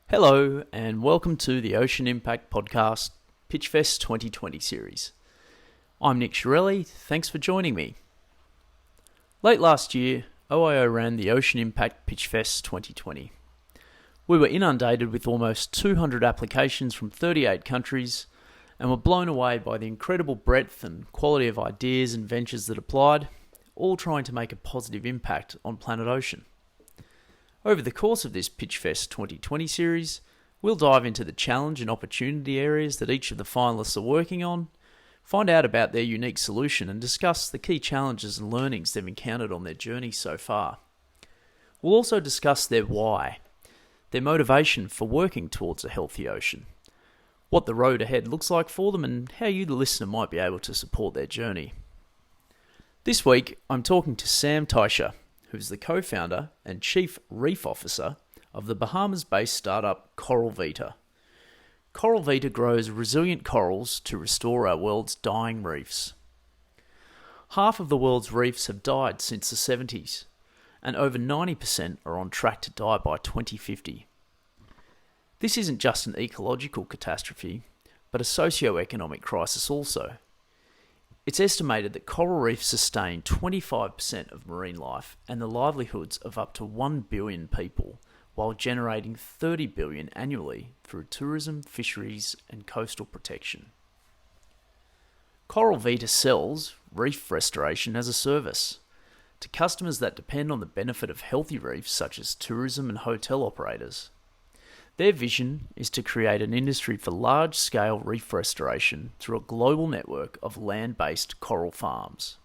Hello and welcome to the Ocean Impact Podcast Pitchfest 2020 series. I'm Nick Chiarelli, thanks for joining me. Late last year, OIO ran the Ocean Impact Pitchfest 2020. We were inundated with almost 200 applications from 38 countries and were blown away by the incredible breadth and quality of ideas and ventures that applied, all trying to make a positive impact on planet Ocean. Over the course of this Pitchfest 2020 series, we'll dive into the challenge and opportunity areas that each of the finalists are working on, find out about their unique solution and discuss the key challenges and learnings they've encountered on their journey so far. We'll also discuss their why, their motivation for working towards a healthy ocean, what the road ahead looks like for them and how you, the listener, might be able to support their journey. This week, I'm talking to Sam Teicher, who's the co-founder and chief reef officer of the Bahamas-based startup Coral Vita. Coral Vita grows resilient corals to restore our world's dying reefs. Half of the world's reefs have died since the 70s, and over 90% are on track to die by 2050. This isn't just an ecological catastrophe, but a socio-economic crisis also. It's estimated that coral reefs sustain 25% of marine life and the livelihoods of up to 1 billion people, while generating 30 billion annually through tourism, fisheries, and coastal protection. Coral Vita sells reef restoration as a service to customers that depend on the benefit of healthy reefs such as tourism and hotel operators. Their vision is to create an industry for large-scale reef restoration through a global network of land-based coral farms.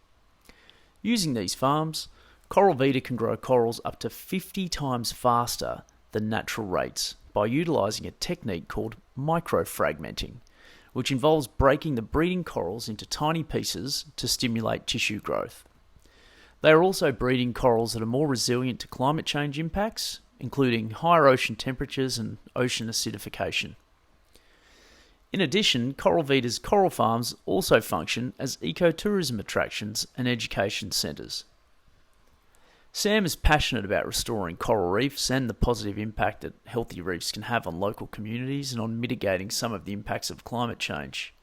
Using these farms, Coral Vita can grow corals up to 50 times faster than natural rates by utilising a technique called microfragmenting, which involves breaking the breeding corals into tiny pieces to stimulate tissue growth. They are also breeding corals that are more resilient to climate change impacts, including higher ocean temperatures and ocean acidification. In addition, Coral Vita's coral farms also function as ecotourism attractions and education centres. Sam is passionate about restoring coral reefs and the positive impact that healthy reefs can have on local communities and on mitigating some of the impacts of climate change.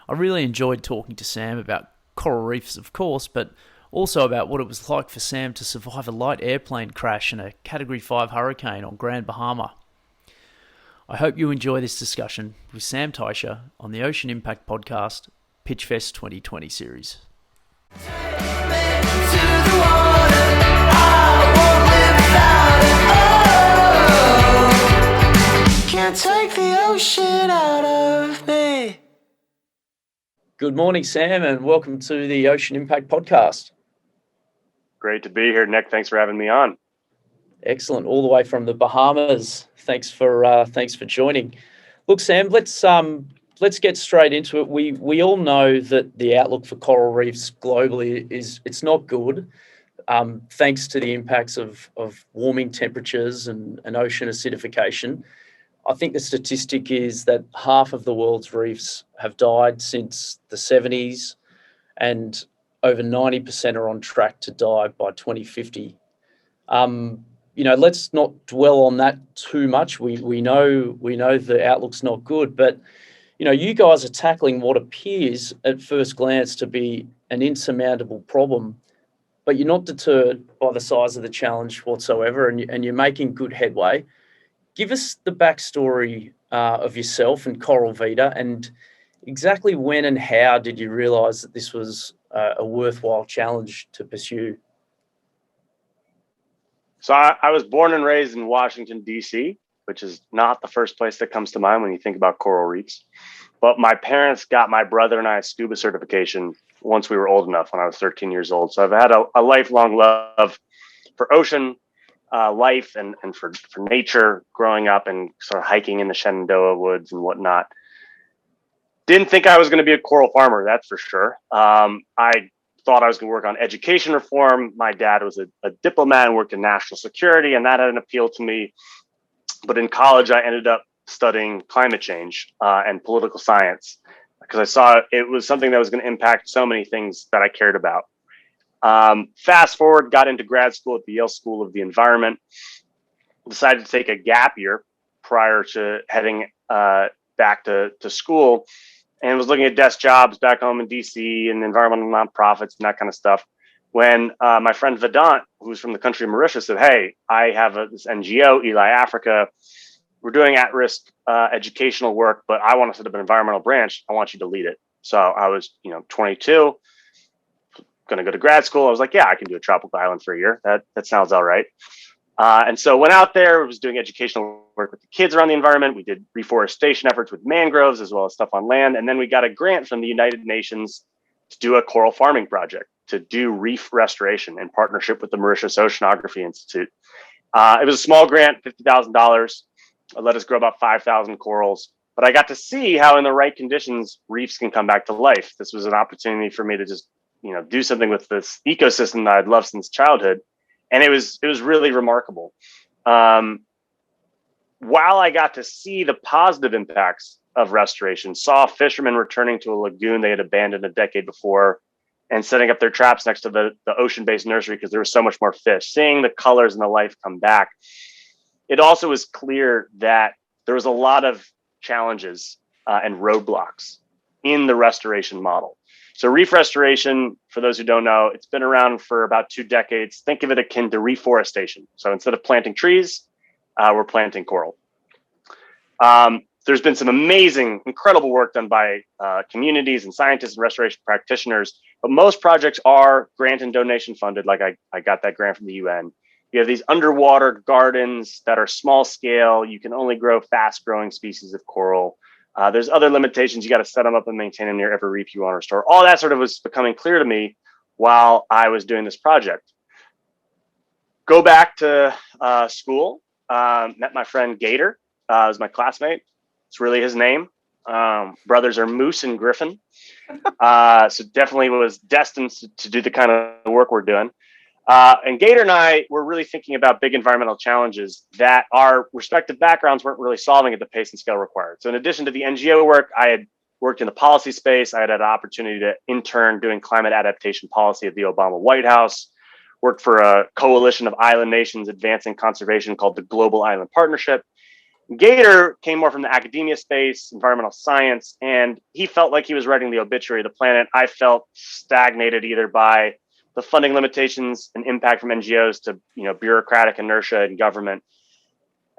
I really enjoyed talking to Sam about coral reefs, of course, but also about what it was like for Sam to survive a light airplane crash and a Category 5 hurricane on Grand Bahama. I hope you enjoy this discussion with Sam Teicher on the Ocean Impact Podcast Pitchfest 2020 series. Can't take the ocean out of me. Good morning, Sam, and welcome to the Ocean Impact Podcast. Great to be here, Nick. Thanks for having me on. Excellent, all the way from the Bahamas. Thanks for joining. Look, Sam, let's get straight into it. We all know that the outlook for coral reefs globally it's not good, thanks to the impacts of warming temperatures and ocean acidification. I think the statistic is that half of the world's reefs have died since the 70s, and over 90% are on track to die by 2050. Let's not dwell on that too much. We know the outlook's not good, but you guys are tackling what appears at first glance to be an insurmountable problem, but you're not deterred by the size of the challenge whatsoever, and you're making good headway. Give us the backstory of yourself and Coral Vita, and exactly when and how did you realise that this was a worthwhile challenge to pursue? So I was born and raised in Washington, D.C., which is not the first place that comes to mind when you think about coral reefs. But my parents got my brother and I a scuba certification once we were old enough, when I was 13 years old. So I've had a lifelong love for ocean life and for nature growing up and sort of hiking in the Shenandoah woods and whatnot. Didn't think I was going to be a coral farmer, that's for sure. I thought I was going to work on education reform. My dad was a diplomat and worked in national security, and that had an appeal to me. But in college, I ended up studying climate change and political science because I saw it was something that was going to impact so many things that I cared about. Fast forward, got into grad school at the Yale School of the Environment, decided to take a gap year prior to heading back to school, and was looking at desk jobs back home in DC and environmental nonprofits and that kind of stuff. When my friend Doesnt, who's from the country of Mauritius, said, "Hey, I have this NGO, Eli Africa. We're doing at-risk educational work, but I want to set up an environmental branch. I want you to lead it." So I was, 22, going to go to grad school. I was like, "Yeah, I can do a tropical island for a year. That sounds all right." And so went out there, was doing educational work with the kids around the environment. We did reforestation efforts with mangroves as well as stuff on land. And then we got a grant from the United Nations to do a coral farming project, to do reef restoration in partnership with the Mauritius Oceanography Institute. It was a small grant, $50,000. It let us grow about 5,000 corals. But I got to see how in the right conditions, reefs can come back to life. This was an opportunity for me to just, do something with this ecosystem that I'd loved since childhood. And it was really remarkable. While I got to see the positive impacts of restoration, saw fishermen returning to a lagoon they had abandoned a decade before and setting up their traps next to the ocean-based nursery because there was so much more fish, seeing the colors and the life come back. It also was clear that there was a lot of challenges and roadblocks in the restoration model. So reef restoration, for those who don't know, it's been around for about 2 decades. Think of it akin to reforestation. So instead of planting trees, we're planting coral. There's been some amazing, incredible work done by communities and scientists and restoration practitioners, but most projects are grant and donation funded, like I got that grant from the UN. You have these underwater gardens that are small scale. You can only grow fast growing species of coral. There's other limitations. You got to set them up and maintain them near every reef you want to restore. All that sort of was becoming clear to me while I was doing this project. Go back to school, met my friend Gator, was my classmate. It's really his name. Brothers are Moose and Griffin. So definitely was destined to do the kind of work we're doing. And Gator and I were really thinking about big environmental challenges that our respective backgrounds weren't really solving at the pace and scale required. So in addition to the NGO work, I had worked in the policy space. I had an opportunity to intern doing climate adaptation policy at the Obama White House, worked for a coalition of island nations advancing conservation called the Global Island Partnership. Gator came more from the academia space, environmental science, and he felt like he was writing the obituary of the planet. I felt stagnated either by the funding limitations and impact from NGOs to bureaucratic inertia in government.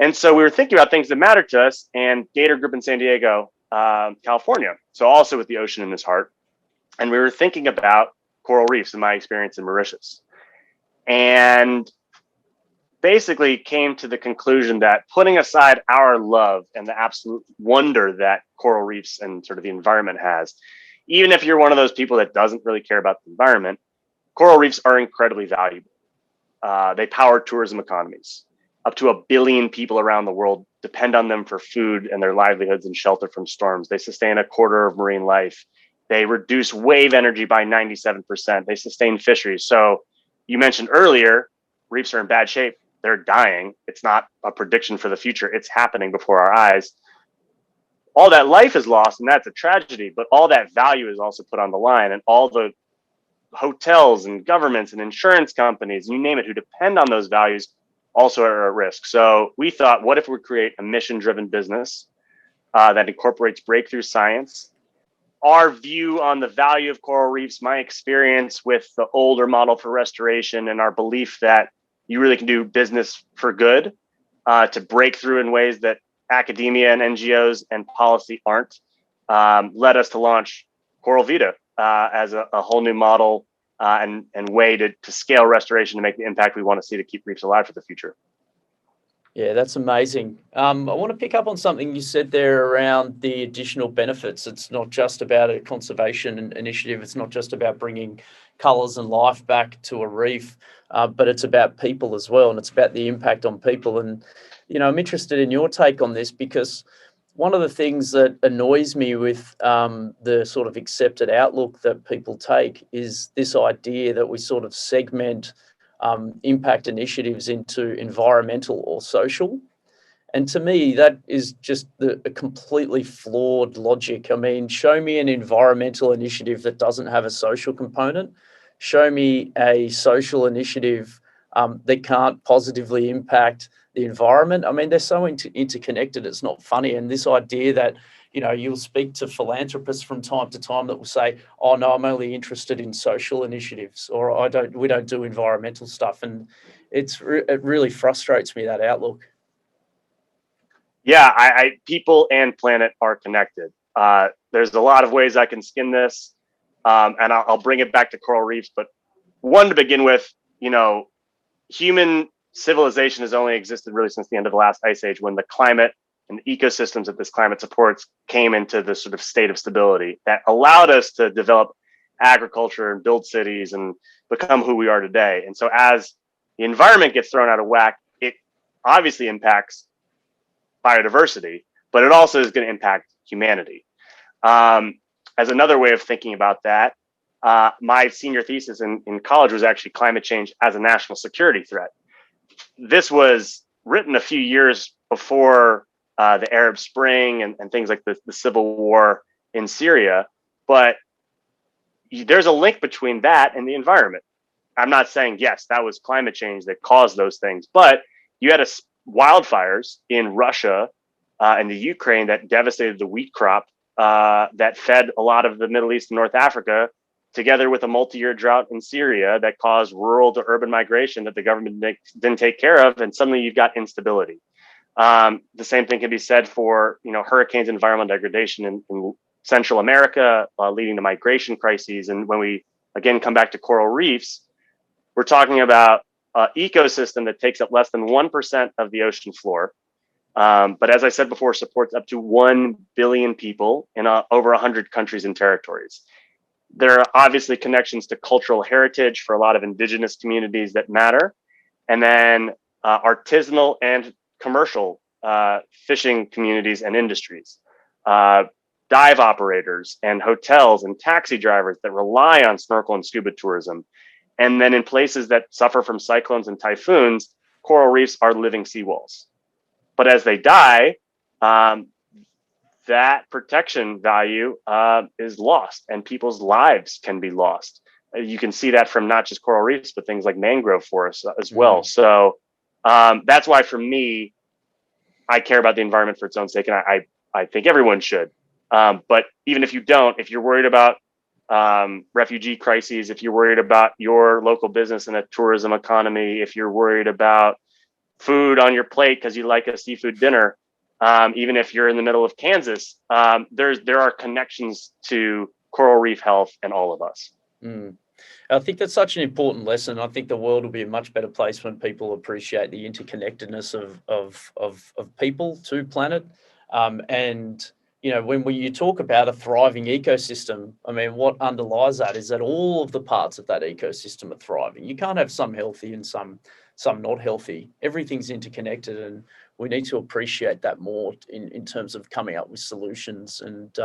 And so we were thinking about things that mattered to us, and Gator grew up in San Diego, California, so also with the ocean in his heart. And we were thinking about coral reefs in my experience in Mauritius. And basically came to the conclusion that putting aside our love and the absolute wonder that coral reefs and sort of the environment has, even if you're one of those people that doesn't really care about the environment, coral reefs are incredibly valuable. They power tourism economies. Up to 1 billion people around the world depend on them for food and their livelihoods and shelter from storms. They sustain 1/4 of marine life. They reduce wave energy by 97%. They sustain fisheries. So you mentioned earlier, reefs are in bad shape. They're dying. It's not a prediction for the future. It's happening before our eyes. All that life is lost, and that's a tragedy, but all that value is also put on the line, and all the hotels and governments and insurance companies, you name it, who depend on those values also are at risk. So we thought, what if we create a mission-driven business that incorporates breakthrough science? Our view on the value of coral reefs, my experience with the older model for restoration, and our belief that you really can do business for good to break through in ways that academia and NGOs and policy aren't, led us to launch Coral Vita as a whole new model and way to scale restoration to make the impact we want to see to keep reefs alive for the future. Yeah, that's amazing. I want to pick up on something you said there around the additional benefits. It's not just about a conservation initiative. It's not just about bringing colours and life back to a reef, but it's about people as well, and it's about the impact on people. And, I'm interested in your take on this, because one of the things that annoys me with the sort of accepted outlook that people take is this idea that we sort of segment impact initiatives into environmental or social. And to me, that is just a completely flawed logic. I mean, show me an environmental initiative that doesn't have a social component. Show me a social initiative that can't positively impact the environment. I mean, they're so interconnected, it's not funny. And this idea that, you'll speak to philanthropists from time to time that will say, oh, no, I'm only interested in social initiatives, or we don't do environmental stuff. And it really frustrates me, that outlook. Yeah, people and planet are connected. There's a lot of ways I can skin this, and I'll bring it back to coral reefs. But one, to begin with, human civilization has only existed really since the end of the last ice age, when the climate and the ecosystems that this climate supports came into this sort of state of stability that allowed us to develop agriculture and build cities and become who we are today. And so as the environment gets thrown out of whack, it obviously impacts biodiversity, but it also is going to impact humanity. As another way of thinking about that, my senior thesis in college was actually climate change as a national security threat. This was written a few years before the Arab Spring and things like the civil war in Syria, but there's a link between that and the environment. I'm not saying, yes, that was climate change that caused those things, but you had wildfires in Russia and the Ukraine that devastated the wheat crop that fed a lot of the Middle East and North Africa, together with a multi-year drought in Syria that caused rural to urban migration that the government didn't take care of, and suddenly you've got instability. The same thing can be said for hurricanes and environmental degradation in Central America, leading to migration crises. And when we again come back to coral reefs, we're talking about an ecosystem that takes up less than 1% of the ocean floor. But as I said before, supports up to 1 billion people in over 100 countries and territories. There are obviously connections to cultural heritage for a lot of indigenous communities that matter. And then artisanal and commercial fishing communities and industries, dive operators and hotels and taxi drivers that rely on snorkel and scuba tourism. And then in places that suffer from cyclones and typhoons, coral reefs are living seawalls. But as they die, that protection value is lost, and people's lives can be lost. You can see that from not just coral reefs, but things like mangrove forests as well. So that's why, for me, I care about the environment for its own sake, and I think everyone should. But even if you don't, if you're worried about refugee crises, if you're worried about your local business and a tourism economy, if you're worried about food on your plate because you like a seafood dinner, even if you're in the middle of Kansas, there are connections to coral reef health and all of us. I think that's such an important lesson. I think the world will be a much better place when people appreciate the interconnectedness of people to planet. And when you talk about a thriving ecosystem, I mean, what underlies that is that all of the parts of that ecosystem are thriving. You can't have some healthy and some not healthy. Everything's interconnected, and we need to appreciate that more in terms of coming up with solutions and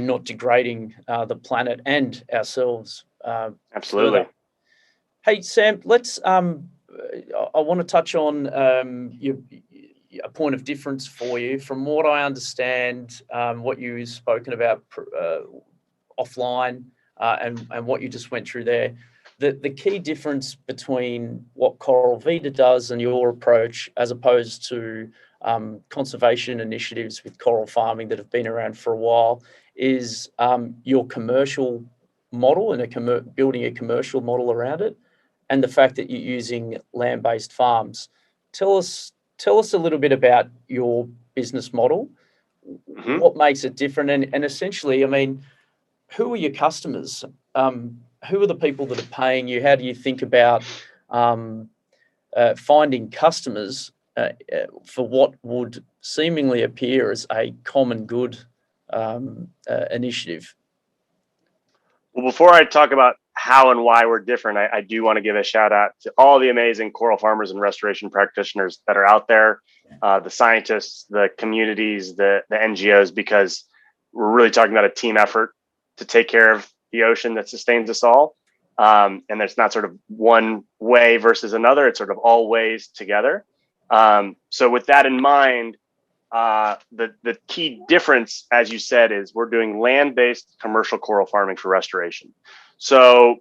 not degrading the planet and ourselves. Absolutely. Further. Hey, Sam, let's. I want to touch on a point of difference for you. From what I understand, what you've spoken about offline and what you just went through there, the key difference between what Coral Vita does and your approach, as opposed to conservation initiatives with coral farming that have been around for a while, is your commercial model and building a commercial model around it, and the fact that you're using land-based farms. Tell us a little bit about your business model. Mm-hmm. What makes it different, and essentially, I mean, who are your customers? Who are the people that are paying you? How do you think about finding customers for what would seemingly appear as a common good initiative? Well, before I talk about how and why we're different, I do want to give a shout out to all the amazing coral farmers and restoration practitioners that are out there, the scientists, the communities, the NGOs, because we're really talking about a team effort to take care of the ocean that sustains us all. And there's not sort of one way versus another. It's sort of all ways together. So with that in mind, the key difference, as you said, is we're doing land-based commercial coral farming for restoration. So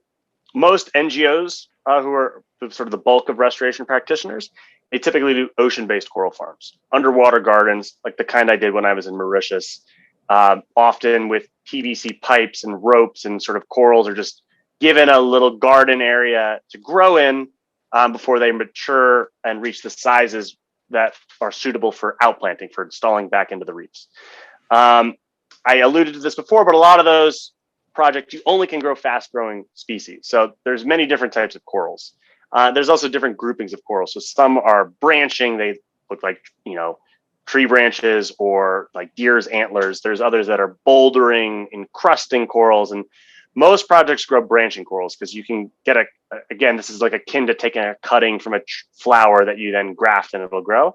most NGOs who are sort of the bulk of restoration practitioners, they typically do ocean-based coral farms, underwater gardens, like the kind I did when I was in Mauritius, often with PVC pipes and ropes, and sort of corals are just given a little garden area to grow in before they mature and reach the sizes that are suitable for outplanting, for installing back into the reefs. I alluded to this before, but a lot of those projects, you only can grow fast-growing species. So there's many different types of corals. There's also different groupings of corals. So some are branching; they look like tree branches or like deer's antlers. There's others that are bouldering, encrusting corals, and most projects grow branching corals because you can get again, this is like akin to taking a cutting from a flower that you then graft and it'll grow.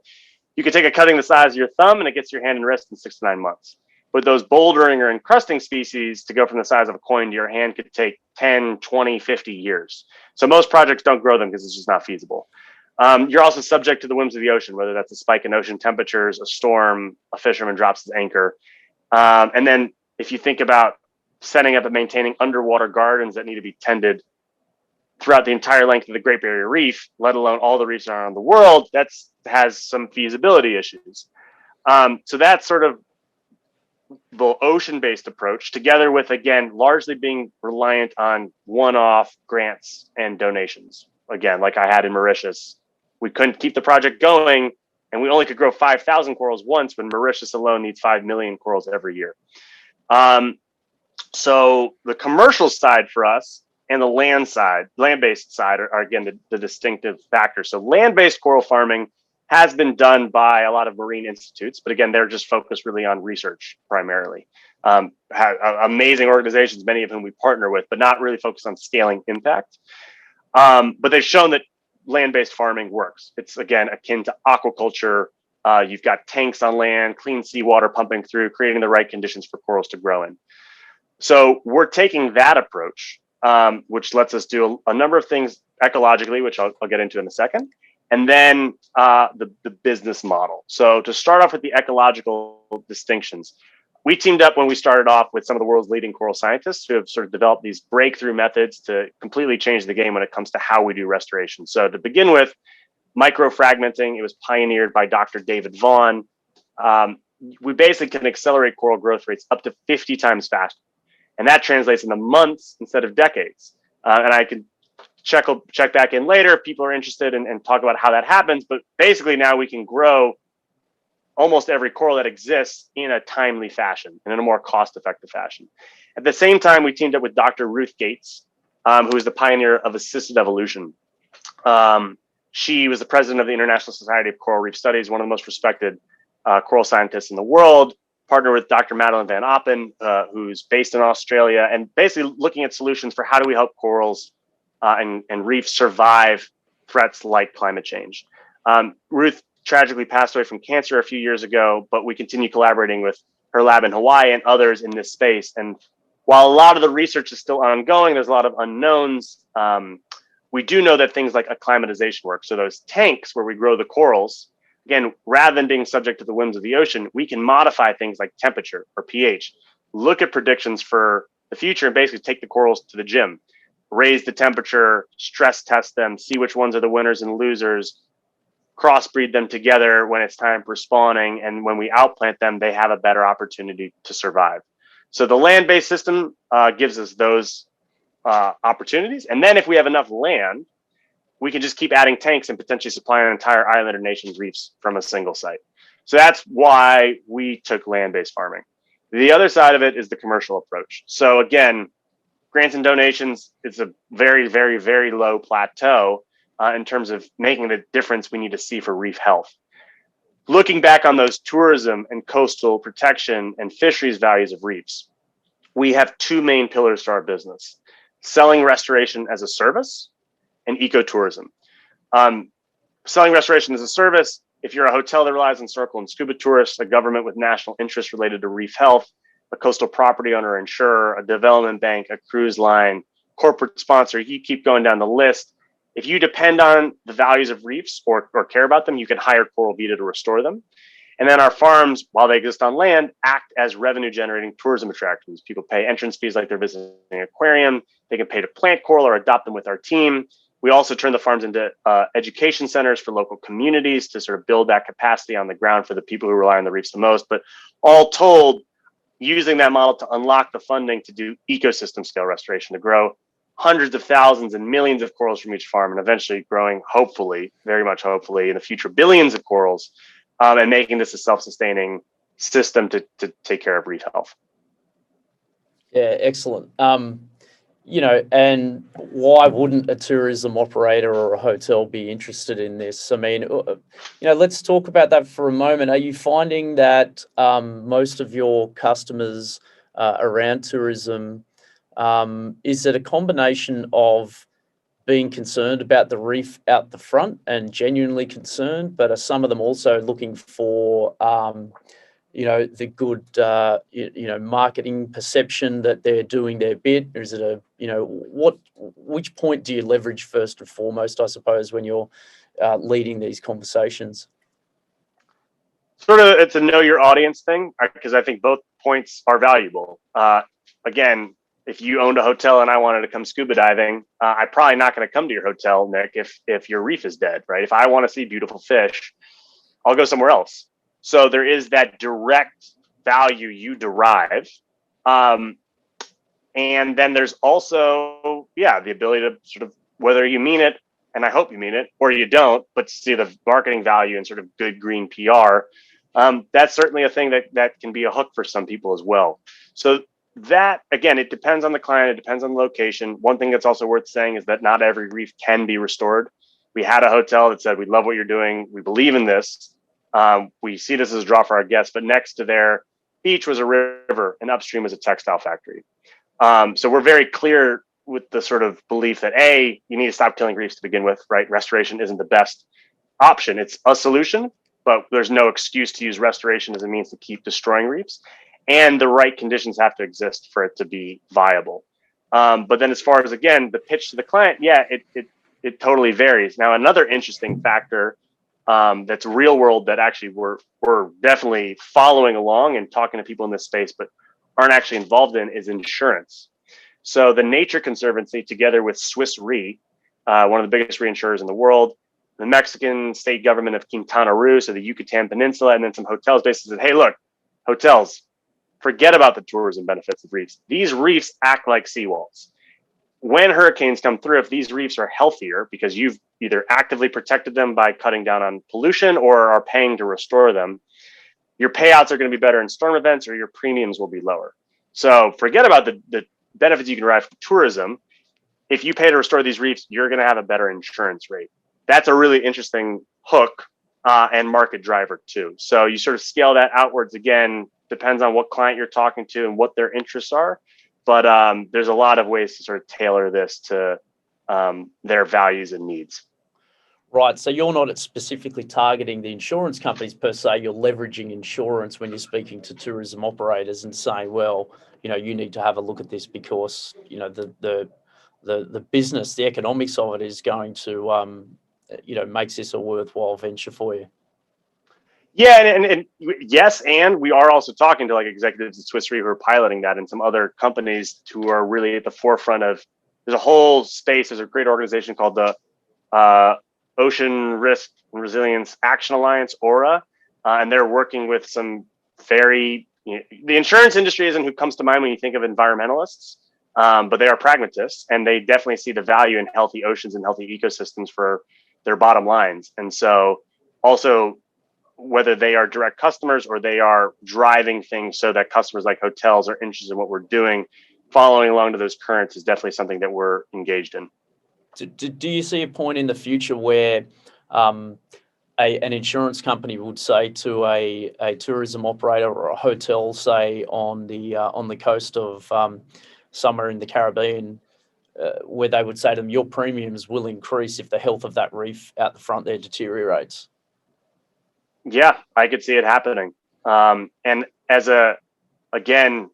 You can take a cutting the size of your thumb and it gets your hand and wrist in 6 to 9 months. But those bouldering or encrusting species, to go from the size of a coin to your hand, could take 10, 20, 50 years. So most projects don't grow them because it's just not feasible. You're also subject to the whims of the ocean, whether that's a spike in ocean temperatures, a storm, a fisherman drops his anchor. And then if you think about setting up and maintaining underwater gardens that need to be tended throughout the entire length of the Great Barrier Reef, let alone all the reefs around the world, that has some feasibility issues. So that's sort of the ocean-based approach, together with, again, largely being reliant on one-off grants and donations. Again, like I had in Mauritius, we couldn't keep the project going, and we only could grow 5,000 corals once, when Mauritius alone needs 5 million corals every year. So the commercial side for us and the land-based side are again, the distinctive factors. So land-based coral farming has been done by a lot of marine institutes, but again, they're just focused really on research primarily. Amazing organizations, many of whom we partner with, but not really focused on scaling impact. But they've shown that land-based farming works. It's, again, akin to aquaculture. You've got tanks on land, clean seawater pumping through, creating the right conditions for corals to grow in. So we're taking that approach, which lets us do a number of things ecologically, which I'll get into in a second, and then the business model. So to start off with the ecological distinctions, we teamed up when we started off with some of the world's leading coral scientists who have sort of developed these breakthrough methods to completely change the game when it comes to how we do restoration. So to begin with, microfragmenting, it was pioneered by Dr. David Vaughan. We basically can accelerate coral growth rates up to 50 times faster. And that translates into months instead of decades. And I could check back in later if people are interested and talk about how that happens. But basically now we can grow almost every coral that exists in a timely fashion and in a more cost-effective fashion. At the same time, we teamed up with Dr. Ruth Gates, who is the pioneer of assisted evolution. She was the president of the International Society of Coral Reef Studies, one of the most respected coral scientists in the world. Partner with Dr. Madeline Van Oppen, who's based in Australia, and basically looking at solutions for how do we help corals and reefs survive threats like climate change. Ruth tragically passed away from cancer a few years ago, but we continue collaborating with her lab in Hawaii and others in this space. And while a lot of the research is still ongoing, there's a lot of unknowns. We do know that things like acclimatization work. So those tanks where we grow the corals, again, rather than being subject to the whims of the ocean, we can modify things like temperature or pH, look at predictions for the future, and basically take the corals to the gym, raise the temperature, stress test them, see which ones are the winners and losers, crossbreed them together when it's time for spawning. And when we outplant them, they have a better opportunity to survive. So the land-based system gives us those opportunities. And then if we have enough land, we can just keep adding tanks and potentially supply an entire island or nation's reefs from a single site. So that's why we took land-based farming. The other side of it is the commercial approach. So again, grants and donations, it's a very, very, very low plateau in terms of making the difference we need to see for reef health. Looking back on those tourism and coastal protection and fisheries values of reefs, we have two main pillars to our business: selling restoration as a service and ecotourism. Selling restoration as a service, if you're a hotel that relies on snorkel and scuba tourists, a government with national interests related to reef health, a coastal property owner, insurer, a development bank, a cruise line, corporate sponsor, you keep going down the list. If you depend on the values of reefs or care about them, you can hire Coral Vita to restore them. And then our farms, while they exist on land, act as revenue-generating tourism attractions. People pay entrance fees like they're visiting an aquarium. They can pay to plant coral or adopt them with our team. We also turn the farms into education centers for local communities to sort of build that capacity on the ground for the people who rely on the reefs the most. But all told, using that model to unlock the funding to do ecosystem scale restoration, to grow hundreds of thousands and millions of corals from each farm, and eventually growing, hopefully, very much hopefully, in the future, billions of corals, and making this a self-sustaining system to take care of reef health. Yeah, excellent. And why wouldn't a tourism operator or a hotel be interested in this? I mean, let's talk about that for a moment. Are you finding that most of your customers around tourism, is it a combination of being concerned about the reef out the front and genuinely concerned, but are some of them also looking for the good, marketing perception that they're doing their bit? Or is it which point do you leverage first and foremost, I suppose, when you're leading these conversations? It's a know your audience thing, because I think both points are valuable. Again, if you owned a hotel and I wanted to come scuba diving, I'm probably not going to come to your hotel, Nick, if your reef is dead, right? If I want to see beautiful fish, I'll go somewhere else. So there is that direct value you derive. And then there's also, the ability to sort of, whether you mean it, and I hope you mean it, or you don't, but to see the marketing value and sort of good green PR, that's certainly a thing that can be a hook for some people as well. So that, again, it depends on the client, it depends on the location. One thing that's also worth saying is that not every reef can be restored. We had a hotel that said, we love what you're doing, we believe in this. We see this as a draw for our guests, but next to their beach was a river and upstream was a textile factory. So we're very clear with the sort of belief that you need to stop killing reefs to begin with, right? Restoration isn't the best option. It's a solution, but there's no excuse to use restoration as a means to keep destroying reefs. And the right conditions have to exist for it to be viable. But then as far as, again, the pitch to the client, it totally varies. Now, another interesting factor that's real world that actually we're definitely following along and talking to people in this space, but aren't actually involved in, is insurance. So the Nature Conservancy, together with Swiss Re, one of the biggest reinsurers in the world, the Mexican state government of Quintana Roo, so the Yucatan Peninsula, and then some hotels basically said, hey, look, hotels, forget about the tourism benefits of reefs. These reefs act like seawalls. When hurricanes come through, if these reefs are healthier because you've either actively protected them by cutting down on pollution or are paying to restore them, your payouts are going to be better in storm events or your premiums will be lower. So forget about the benefits you can derive from tourism. If you pay to restore these reefs, you're going to have a better insurance rate. That's a really interesting hook and market driver too. So you sort of scale that outwards. Again, depends on what client you're talking to and what their interests are. But there's a lot of ways to sort of tailor this to their values and needs. Right. So you're not specifically targeting the insurance companies per se. You're leveraging insurance when you're speaking to tourism operators and saying, well, you need to have a look at this because, the business, the economics of it is going to, makes this a worthwhile venture for you. Yeah, and yes, and we are also talking to like executives at Swiss Re who are piloting that, and some other companies who are really at the forefront of. There's a whole space. There's a great organization called the Ocean Risk and Resilience Action Alliance, ORA, and they're working with some very. The insurance industry isn't who comes to mind when you think of environmentalists, but they are pragmatists, and they definitely see the value in healthy oceans and healthy ecosystems for their bottom lines, and so also. Whether they are direct customers or they are driving things so that customers like hotels are interested in what we're doing, following along to those currents is definitely something that we're engaged in. Do you see a point in the future where an insurance company would say to a tourism operator or a hotel, say on the coast of somewhere in the Caribbean, where they would say to them, your premiums will increase if the health of that reef out the front there deteriorates? Yeah, I could see it happening. And again,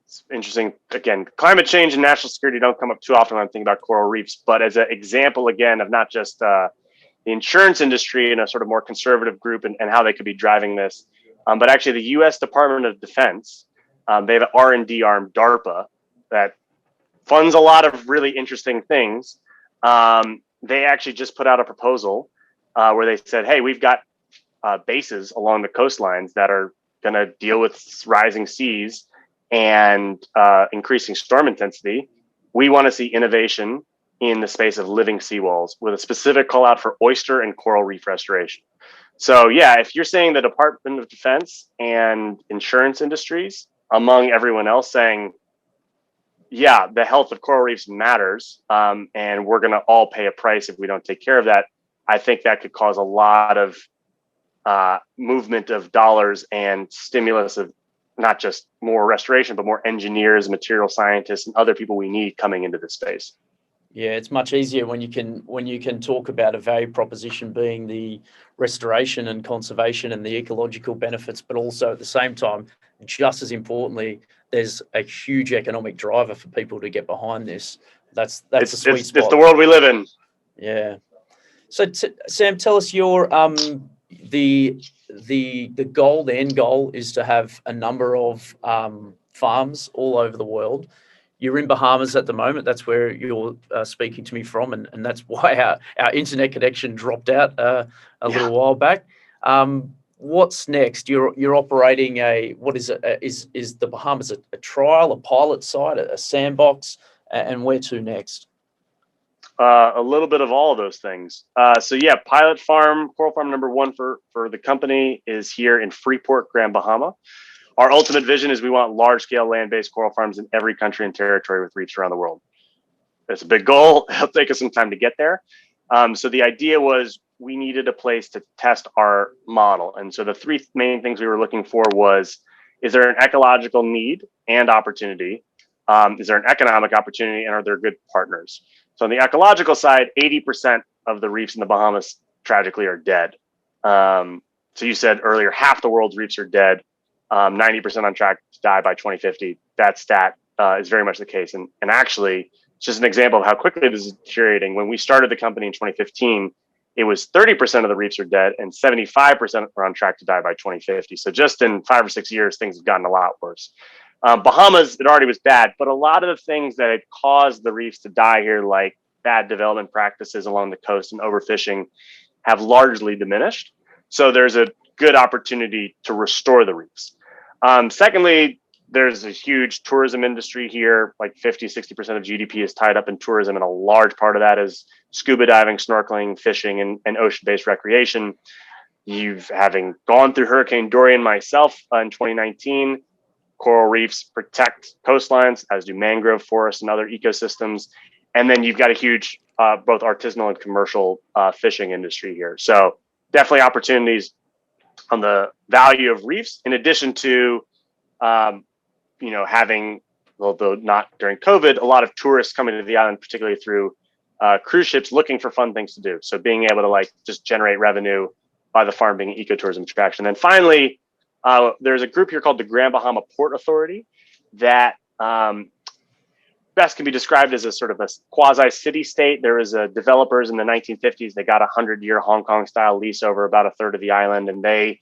it's interesting. Again, climate change and national security don't come up too often when I'm thinking about coral reefs, but as an example, again, of not just the insurance industry and a sort of more conservative group and how they could be driving this, but actually the U.S. Department of Defense, they have an R&D arm, DARPA, that funds a lot of really interesting things. they actually just put out a proposal where they said, hey, we've got bases along the coastlines that are going to deal with rising seas and increasing storm intensity. We want to see innovation in the space of living seawalls with a specific call out for oyster and coral reef restoration. So yeah, if you're saying the Department of Defense and insurance industries, among everyone else, saying, yeah, the health of coral reefs matters, and we're going to all pay a price if we don't take care of that, I think that could cause a lot of movement of dollars and stimulus of not just more restoration, but more engineers, material scientists, and other people we need coming into this space. Yeah, it's much easier when you can talk about a value proposition being the restoration and conservation and the ecological benefits, but also at the same time, just as importantly, there's a huge economic driver for people to get behind this. That's a sweet spot. It's the world we live in. Yeah. So Sam, tell us your the goal. The end goal is to have a number of farms all over the world. You're in Bahamas at the moment. That's where you're speaking to me from, and that's why our internet connection dropped out a little while back. What's next? You're operating what is it? Is the Bahamas a trial, a pilot site, a sandbox, and where to next? A little bit of all of those things. So yeah, pilot farm, coral farm number one for the company is here in Freeport, Grand Bahama. Our ultimate vision is we want large-scale land-based coral farms in every country and territory with reefs around the world. It's a big goal. It'll take us some time to get there. So the idea was we needed a place to test our model. And so the three main things we were looking for was, is there an ecological need and opportunity? Is there an economic opportunity, and are there good partners? So on the ecological side, 80% of the reefs in the Bahamas tragically are dead. So you said earlier, half the world's reefs are dead. 90% on track to die by 2050. That stat is very much the case. And actually, it's just an example of how quickly this is deteriorating. When we started the company in 2015, it was 30% of the reefs are dead and 75% are on track to die by 2050. So just in 5 or 6 years, things have gotten a lot worse. Bahamas, it already was bad, but a lot of the things that had caused the reefs to die here, like bad development practices along the coast and overfishing, have largely diminished. So there's a good opportunity to restore the reefs. Secondly, there's a huge tourism industry here, like 50-60% of GDP is tied up in tourism, and a large part of that is scuba diving, snorkeling, fishing, and ocean-based recreation. Having gone through Hurricane Dorian myself in 2019, coral reefs protect coastlines, as do mangrove forests and other ecosystems. And then you've got a huge both artisanal and commercial fishing industry here. So definitely opportunities on the value of reefs, in addition to, having, although not during COVID, a lot of tourists coming to the island, particularly through cruise ships, looking for fun things to do. So being able to just generate revenue by the farm being an ecotourism attraction. And then finally, there's a group here called the Grand Bahama Port Authority that best can be described as a sort of a quasi city state. There was developers in the 1950s. They got a 100-year Hong Kong style lease over about a third of the island, and they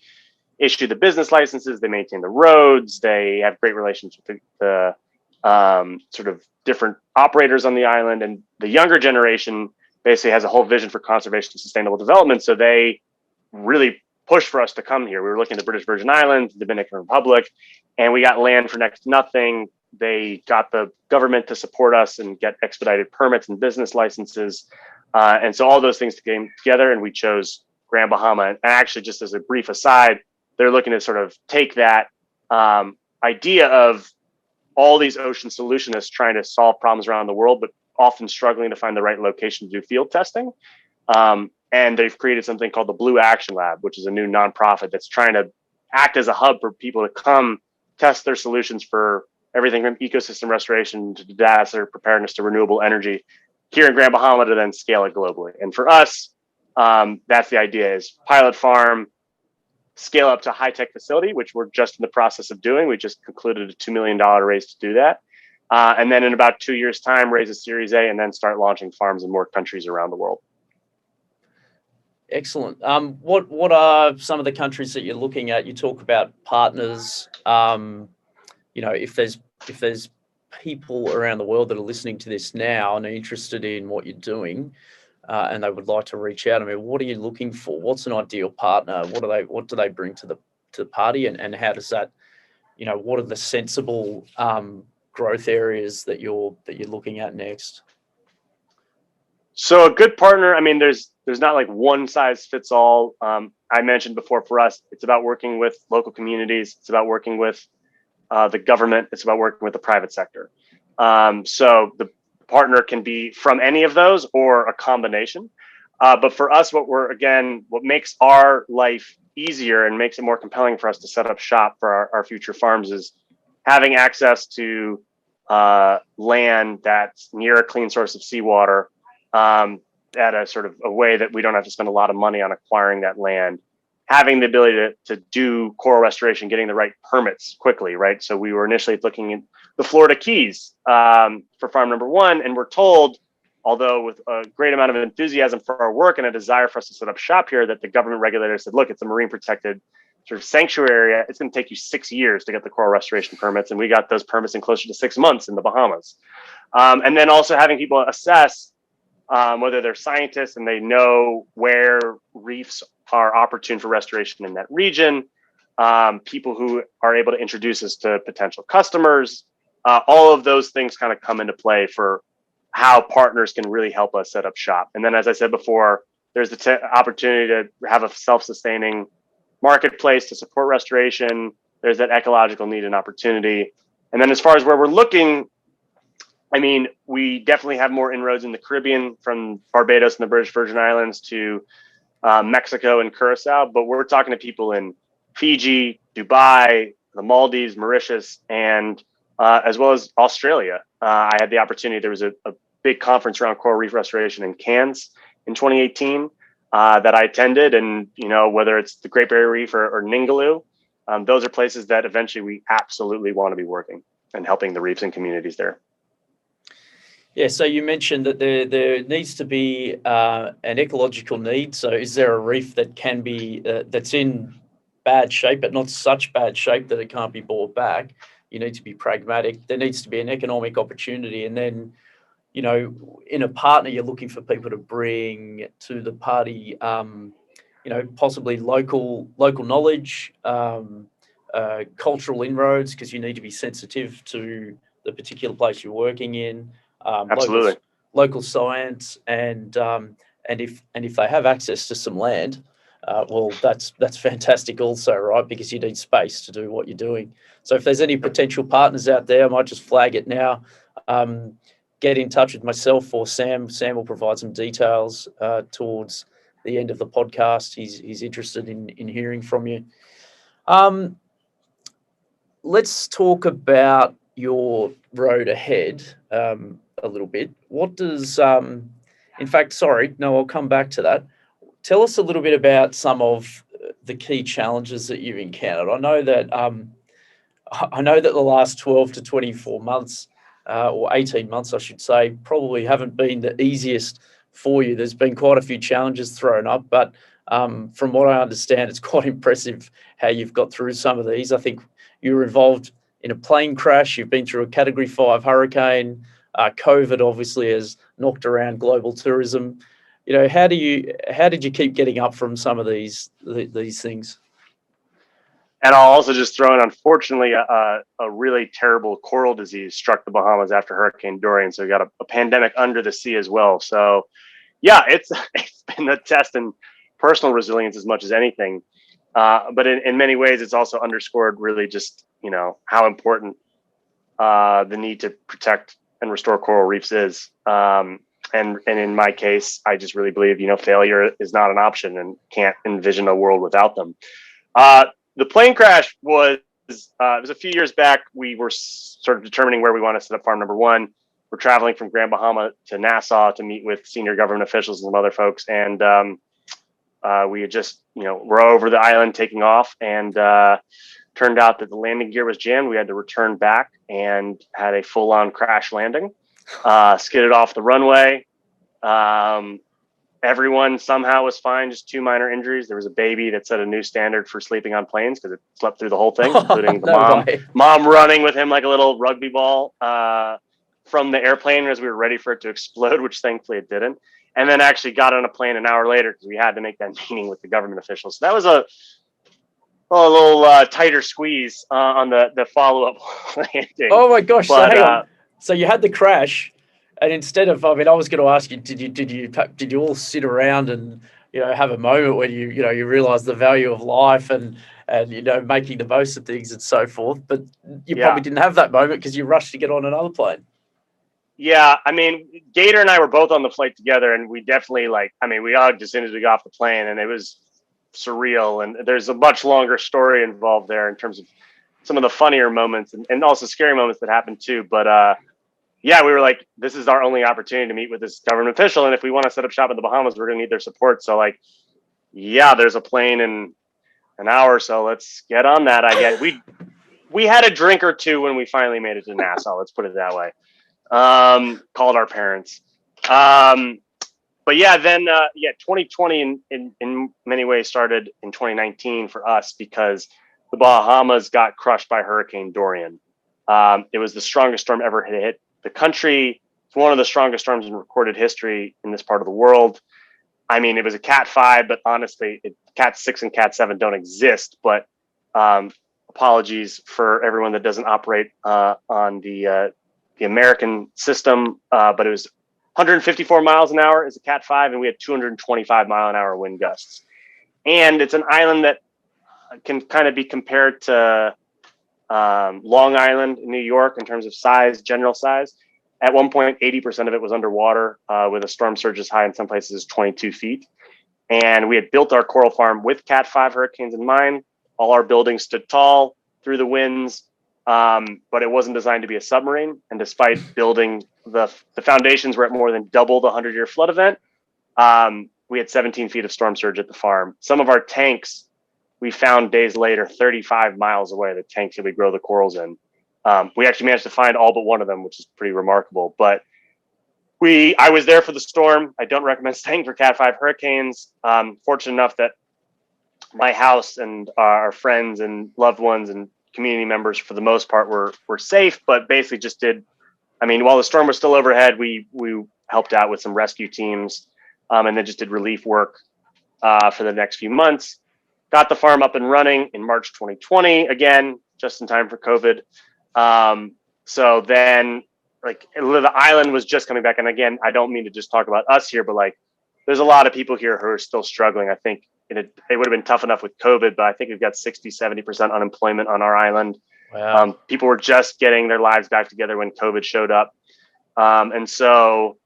issue the business licenses. They maintain the roads. They have great relations with the sort of different operators on the island. And the younger generation basically has a whole vision for conservation and sustainable development. So they really pushed for us to come here. We were looking at the British Virgin Islands, the Dominican Republic, and we got land for next to nothing. They got the government to support us and get expedited permits and business licenses. And so all those things came together, and we chose Grand Bahama. And actually, just as a brief aside, they're looking to sort of take that idea of all these ocean solutionists trying to solve problems around the world, but often struggling to find the right location to do field testing. And they've created something called the Blue Action Lab, which is a new nonprofit that's trying to act as a hub for people to come test their solutions for everything from ecosystem restoration to disaster preparedness to renewable energy here in Grand Bahama, to then scale it globally. And for us, that's the idea: is pilot farm, scale up to high-tech facility, which we're just in the process of doing. We just concluded a $2 million raise to do that. And then in about 2 years' time, raise a Series A and then start launching farms in more countries around the world. Excellent. What are some of the countries that you're looking at? You talk about partners. If there's people around the world that are listening to this now and are interested in what you're doing, and they would like to reach out. I mean, what are you looking for? What's an ideal partner? What do they bring to the party, and how does that, what are the sensible growth areas that you're looking at next? So a good partner, I mean, there's not like one size fits all. I mentioned before, for us, it's about working with local communities. It's about working with the government. It's about working with the private sector. So the partner can be from any of those or a combination. But for us, what makes our life easier and makes it more compelling for us to set up shop for our future farms is having access to land that's near a clean source of seawater, at a sort of a way that we don't have to spend a lot of money on acquiring that land, having the ability to do coral restoration, getting the right permits quickly, right? So we were initially looking at the Florida Keys for farm number one, and we're told, although with a great amount of enthusiasm for our work and a desire for us to set up shop here, that the government regulators said, look, it's a marine protected sort of sanctuary area. It's going to take you 6 years to get the coral restoration permits. And we got those permits in closer to 6 months in the Bahamas. And then also having people assess whether they're scientists and they know where reefs are opportune for restoration in that region, people who are able to introduce us to potential customers. All of those things kind of come into play for how partners can really help us set up shop. And then, as I said before, there's the opportunity to have a self-sustaining marketplace to support restoration. There's that ecological need and opportunity. And then as far as where we're looking, I mean, we definitely have more inroads in the Caribbean, from Barbados and the British Virgin Islands to Mexico and Curacao, but we're talking to people in Fiji, Dubai, the Maldives, Mauritius, and as well as Australia. I had the opportunity, there was a big conference around coral reef restoration in Cairns in 2018 that I attended. And, whether it's the Great Barrier Reef or Ningaloo, those are places that eventually we absolutely want to be working and helping the reefs and communities there. Yeah, so you mentioned that there needs to be an ecological need. So is there a reef that can be, that's in bad shape, but not such bad shape that it can't be brought back? You need to be pragmatic. There needs to be an economic opportunity. And then, in a partner, you're looking for people to bring to the party, possibly local knowledge, cultural inroads, because you need to be sensitive to the particular place you're working in. Absolutely. Local science, and if they have access to some land, well, that's fantastic also, right? Because you need space to do what you're doing. So if there's any potential partners out there, I might just flag it now. Get in touch with myself or Sam. Sam will provide some details towards the end of the podcast. He's interested in hearing from you. Let's talk about your road ahead a little bit. What does, I'll come back to that. Tell us a little bit about some of the key challenges that you've encountered. I know that the last 12 to 24 months, or 18 months, I should say, probably haven't been the easiest for you. There's been quite a few challenges thrown up, but from what I understand, it's quite impressive how you've got through some of these. I think you were involved in a plane crash. You've been through a Category 5 hurricane. COVID obviously has knocked around global tourism. How did you keep getting up from some of these things? And I'll also just throw in, unfortunately, a really terrible coral disease struck the Bahamas after Hurricane Dorian. So we got a pandemic under the sea as well. So yeah, it's been a test in personal resilience as much as anything. But in many ways, it's also underscored really just, how important the need to protect and restore coral reefs is. And in my case, I just really believe, failure is not an option and can't envision a world without them. The plane crash was, it was a few years back. We were sort of determining where we want to set up farm number one. We're traveling from Grand Bahama to Nassau to meet with senior government officials and some other folks. And we had just, we're over the island taking off, and turned out that the landing gear was jammed. We had to return back and had a full-on crash landing, skidded off the runway. Everyone somehow was fine, just 2 minor injuries. There was a baby that set a new standard for sleeping on planes because it slept through the whole thing, including the mom running with him like a little rugby ball from the airplane as we were ready for it to explode, which thankfully it didn't. and then actually got on a plane an hour later because we had to make that meeting with the government officials. So that was a little tighter squeeze on the follow-up landing. Oh my gosh! But, so hang on. So you had the crash, and instead of, I was going to ask you, did you all sit around and have a moment when you realize the value of life and making the most of things and so forth? But you probably didn't have that moment because you rushed to get on another plane. Yeah, I mean, Gator and I were both on the flight together, and we definitely we hugged as soon as we got off the plane, and it was surreal. And there's a much longer story involved there in terms of some of the funnier moments and also scary moments that happened too. But we were like, this is our only opportunity to meet with this government official, and if we want to set up shop in the Bahamas, we're going to need their support. So there's a plane in an hour, so let's get on that. I guess we had a drink or two when we finally made it to Nassau. Let's put it that way. Called our parents. But then 2020 in many ways started in 2019 for us because the Bahamas got crushed by Hurricane Dorian. It was the strongest storm ever to hit the country. It's one of the strongest storms in recorded history in this part of the world. I mean, it was a Cat 5, but honestly, Cat 6 and Cat 7 don't exist. But apologies for everyone that doesn't operate on the American system, but it was 154 miles an hour is a Cat 5, and we had 225 mile an hour wind gusts. And it's an island that can kind of be compared to Long Island in New York in terms of size, general size. At one point, 80% of it was underwater with a storm surge as high in some places 22 feet. And we had built our coral farm with Cat 5 hurricanes in mind. All our buildings stood tall through the winds. But it wasn't designed to be a submarine. And despite building the foundations were at more than double the 100-year flood event, we had 17 feet of storm surge at the farm. Some of our tanks we found days later, 35 miles away, the tanks that we grow the corals in. We actually managed to find all but one of them, which is pretty remarkable. But I was there for the storm. I don't recommend staying for Cat 5 hurricanes. Fortunate enough that my house and our friends and loved ones and community members, for the most part, were safe, but basically just while the storm was still overhead, we helped out with some rescue teams and then just did relief work for the next few months. Got the farm up and running in March 2020, again, just in time for COVID. So then the island was just coming back. And again, I don't mean to just talk about us here, but there's a lot of people here who are still struggling. I think it would have been tough enough with COVID, but I think we've got 60-70% unemployment on our island. Wow. People were just getting their lives back together when COVID showed up. And so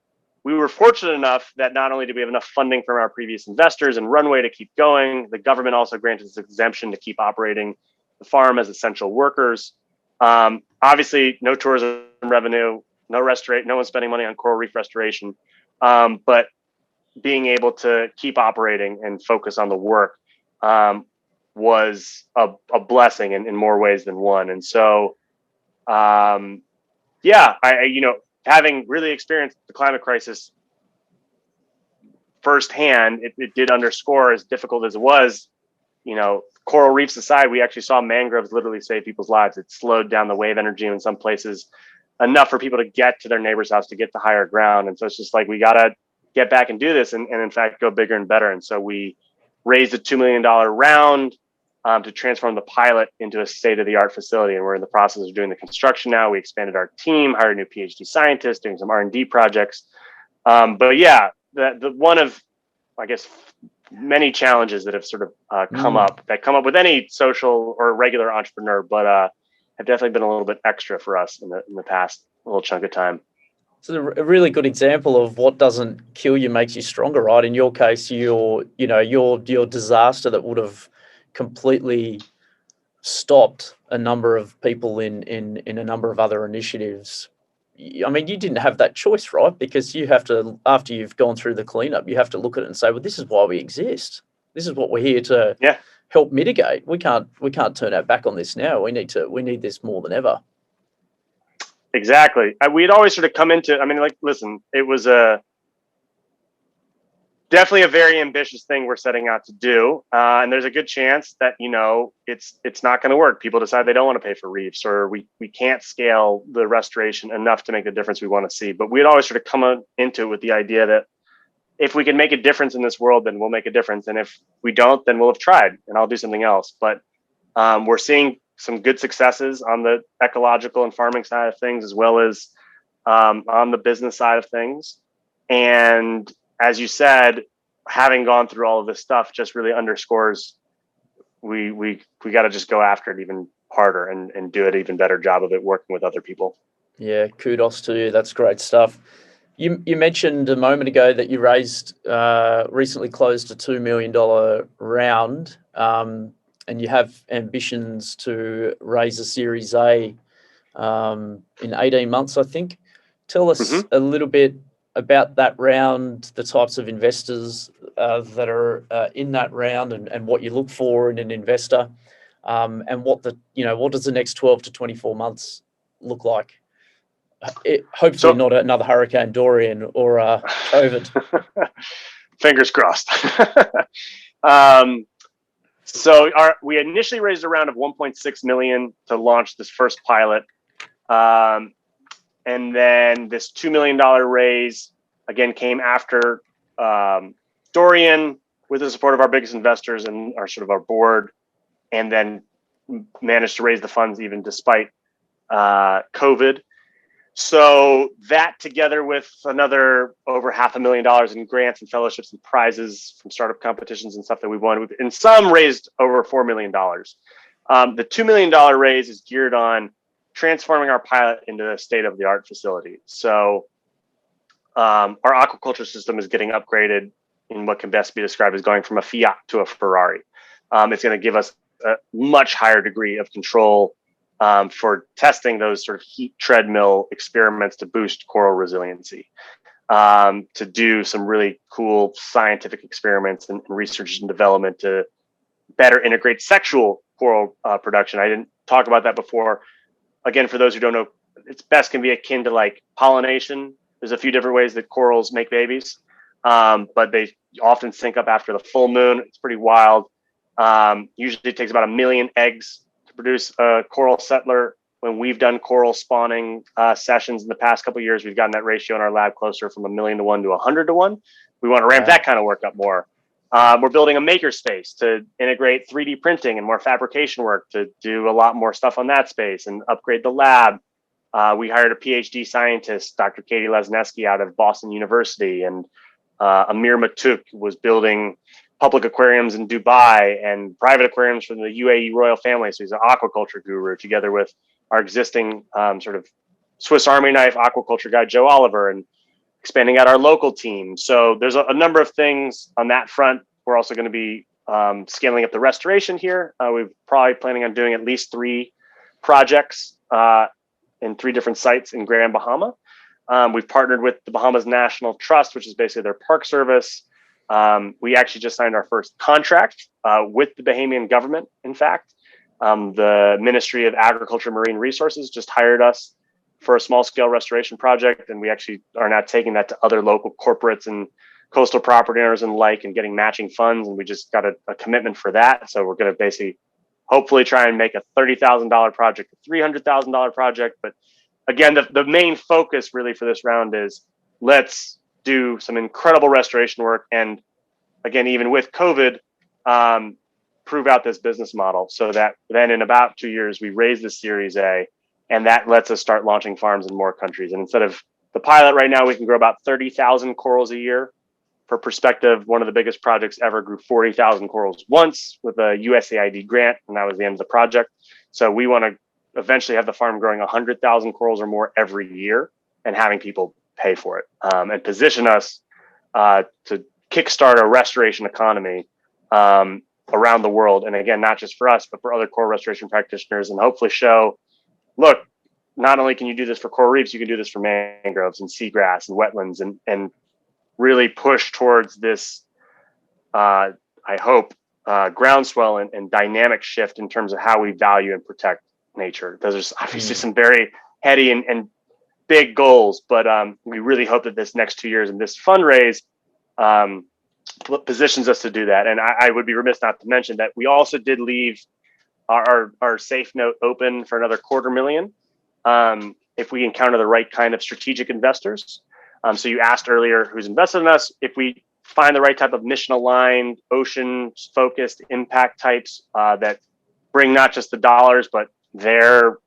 we were fortunate enough that not only did we have enough funding from our previous investors and runway to keep going, the government also granted us exemption to keep operating the farm as essential workers. Obviously, no tourism revenue, no one spending money on coral reef restoration, but being able to keep operating and focus on the work was a blessing in more ways than one. And so, having really experienced the climate crisis firsthand, it did underscore, as difficult as it was, coral reefs aside, we actually saw mangroves literally save people's lives. It slowed down the wave energy in some places enough for people to get to their neighbor's house, to get to higher ground. And so it's just we got to get back and do this and in fact go bigger and better. And so we raised a $2 million round to transform the pilot into a state-of-the-art facility. And we're in the process of doing the construction now. We expanded our team, hired a new PhD scientist, doing some R&D projects. The one of, I guess, many challenges that have sort of come up with any social or regular entrepreneur, but have definitely been a little bit extra for us in the past little chunk of time. It's a really good example of what doesn't kill you makes you stronger, right? In your case, your disaster that would have completely stopped a number of people in a number of other initiatives. I mean, you didn't have that choice, right? Because you have to, after you've gone through the cleanup, you have to look at it and say, well, this is why we exist. This is what we're here to help mitigate. We can't turn our back on this now. We need this more than ever. Exactly. We'd always sort of come into, listen, it was definitely a very ambitious thing we're setting out to do. And there's a good chance that, it's not going to work. People decide they don't want to pay for reefs, or we can't scale the restoration enough to make the difference we want to see. But we'd always sort of come into it with the idea that if we can make a difference in this world, then we'll make a difference. And if we don't, then we'll have tried and I'll do something else. But we're seeing some good successes on the ecological and farming side of things, as well as on the business side of things. And as you said, having gone through all of this stuff just really underscores we got to just go after it even harder and do an even better job of it, working with other people. Yeah, kudos to you. That's great stuff. You mentioned a moment ago that you recently closed a $2 million round, and you have ambitions to raise a Series A in 18 months, I think. Tell us a little bit about that round, the types of investors that are in that round, and what you look for in an investor, and what does the next 12 to 24 months look like? Hopefully not another Hurricane Dorian or COVID. Fingers crossed. We initially raised a round of 1.6 million to launch this first pilot. And then this $2 million raise again came after Dorian, with the support of our biggest investors and our board, and then managed to raise the funds even despite COVID. So that, together with another over $500,000 in grants and fellowships and prizes from startup competitions and stuff that we won, and some raised over $4 million. The $2 million raise is geared on transforming our pilot into a state-of-the-art facility. So our aquaculture system is getting upgraded in what can best be described as going from a Fiat to a Ferrari. It's going to give us a much higher degree of control for testing those sort of heat treadmill experiments to boost coral resiliency, to do some really cool scientific experiments and research and development to better integrate sexual coral production. I didn't talk about that before. Again, for those who don't know, it's best can be akin to like pollination. There's a few different ways that corals make babies, but they often sync up after the full moon. It's pretty wild. Usually it takes about 1 million eggs to produce a coral settler. When we've done coral spawning sessions in the past couple of years, we've gotten that ratio in our lab closer from 1,000,000 to 1 to 100 to 1. We want to ramp that kind of work up more. We're building a maker space to integrate 3D printing and more fabrication work to do a lot more stuff on that space and upgrade the lab. We hired a PhD scientist, Dr. Katie Lesneski, out of Boston University, and Amir Matuk was building public aquariums in Dubai and private aquariums from the UAE royal family. So he's an aquaculture guru, together with our existing sort of Swiss Army knife aquaculture guy, Joe Oliver, and expanding out our local team. So there's a number of things on that front. We're also going to be scaling up the restoration here. We're probably planning on doing at least 3 projects in 3 different sites in Grand Bahama. We've partnered with the Bahamas National Trust, which is basically their park service. We actually just signed our first contract with the Bahamian government. In fact, the Ministry of Agriculture and Marine Resources just hired us for a small scale restoration project. And we actually are now taking that to other local corporates and coastal property owners and and getting matching funds. And we just got a commitment for that. So we're going to basically hopefully try and make a $30,000 project a $300,000 project. But again, the main focus really for this round is let's do some incredible restoration work. And again, even with COVID, prove out this business model so that then in about 2 years, we raise the Series A, and that lets us start launching farms in more countries. And instead of the pilot right now, we can grow about 30,000 corals a year. For perspective, one of the biggest projects ever grew 40,000 corals once with a USAID grant, and that was the end of the project. So we want to eventually have the farm growing 100,000 corals or more every year and having people pay for it, and position us to kickstart a restoration economy around the world. And again, not just for us, but for other coral restoration practitioners, and hopefully show, look, not only can you do this for coral reefs, you can do this for mangroves and seagrass and wetlands, and really push towards this, I hope, groundswell and dynamic shift in terms of how we value and protect nature. Those are obviously some very heady and big goals, but we really hope that this next 2 years and this fundraise positions us to do that. And I would be remiss not to mention that we also did leave our safe note open for another $250,000 if we encounter the right kind of strategic investors. So you asked earlier who's invested in us. If we find the right type of mission-aligned, ocean-focused impact types that bring not just the dollars, but their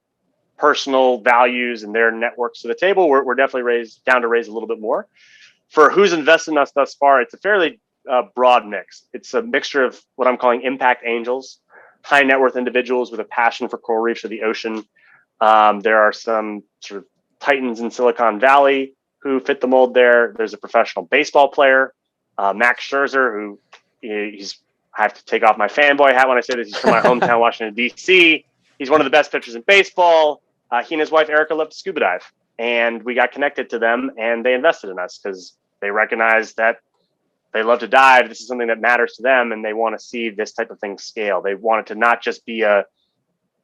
personal values and their networks to the table, we're definitely down to raise a little bit more. For who's invested in us thus far, it's a fairly broad mix. It's a mixture of what I'm calling impact angels, high net worth individuals with a passion for coral reefs or the ocean. There are some sort of titans in Silicon Valley who fit the mold there. There's a professional baseball player, Max Scherzer, who I have to take off my fanboy hat when I say this. He's from my hometown, Washington, D.C. He's one of the best pitchers in baseball. He and his wife, Erica, love to scuba dive. And we got connected to them, and they invested in us because they recognize that they love to dive. This is something that matters to them, and they want to see this type of thing scale. They want it to not just be a